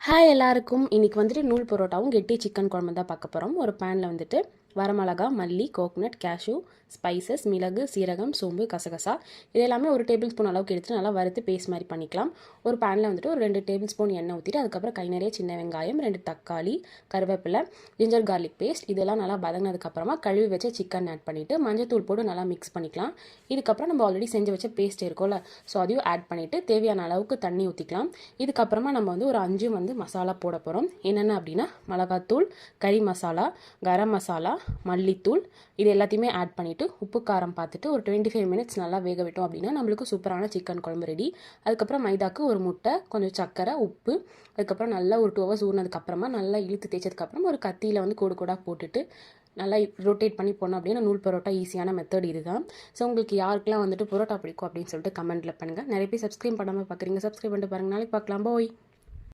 Hi எல்லாருக்கும் இன்றைக்கி வந்துட்டு நூல் பரோட்டாவும் கெட்டி சிக்கன் குழம்பு தான் பார்க்க போகிறோம். ஒரு பேனில் வந்துட்டு வரமிளகா, மல்லி, கோகனட், கேஷ்யூ, ஸ்பைசஸ், மிளகு, சீரகம், சோம்பு, கசகசா இது எல்லாமே ஒரு டேபிள் ஸ்பூன் அளவுக்கு எடுத்து நல்லா வறுத்து பேஸ்ட் மாதிரி பண்ணிக்கலாம். ஒரு பேனில் வந்துட்டு ஒரு 2 டேபிள் ஸ்பூன் எண்ணெய் ஊற்றிட்டு அதுக்கப்புறம் கை நிறைய சின்ன வெங்காயம், 2 தக்காளி, கருவேப்பிலை, ஜிஞ்சர் கார்லிக் பேஸ்ட் இதெல்லாம் நல்லா வதங்கினதுக்கப்புறமா கழுவி வச்ச சிக்கன் ஆட் பண்ணிவிட்டு மஞ்சத்தூள் போட்டு நல்லா மிக்ஸ் பண்ணிக்கலாம். இதுக்கப்புறம் நம்ம ஆல்ரெடி செஞ்சு வச்ச பேஸ்ட் இருக்கும்ல, ஸோ அதையும் ஆட் பண்ணிவிட்டு தேவையான அளவுக்கு தண்ணி ஊற்றிக்கலாம். இதுக்கப்புறமா நம்ம வந்து ஒரு 5 மசாலா போட போகிறோம். என்னென்ன அப்படின்னா மிளகாத்தூள், கறி மசாலா, கரம் மசாலா, மல்லித்தூள் இது எல்லாத்தையுமே ஆட் பண்ணிவிட்டு உப்பு காரம் பார்த்துட்டு ஒரு 25 மினிட்ஸ் நல்லா வேக விட்டோம் அப்படின்னா நம்மளுக்கு சூப்பரான சிக்கன் குழம்பு ரெடி. அதுக்கப்புறம் மைதாக்கு ஒரு முட்டை, கொஞ்சம் சர்க்கரை, உப்பு, அதுக்கப்புறம் நல்லா ஒரு 2 ஹவர்ஸ் ஊறினதுக்கப்புறமா நல்லா இழுத்து தேய்ச்சதுக்கப்புறம் ஒரு கத்தியில் வந்து கோடு கோடாக போட்டுட்டு நல்லா ரொட்டேட் பண்ணி போனோம் அப்படின்னா நூல் பரோட்டா ஈஸியான மெத்தட் இதுதான். ஸோ உங்களுக்கு யாருக்கெல்லாம் வந்துட்டு பரோட்டா பிடிக்கும் அப்படின்னு சொல்லிட்டு கமெண்ட்டில் பண்ணுங்கள். நிறைய பேர் சப்ஸ்கிரைப் பண்ணாமல் பார்க்குறீங்க, சப்ஸ்கிரைப் பண்ணிட்டு பாருங்கள். நாளைக்கு பார்க்கலாம். போய்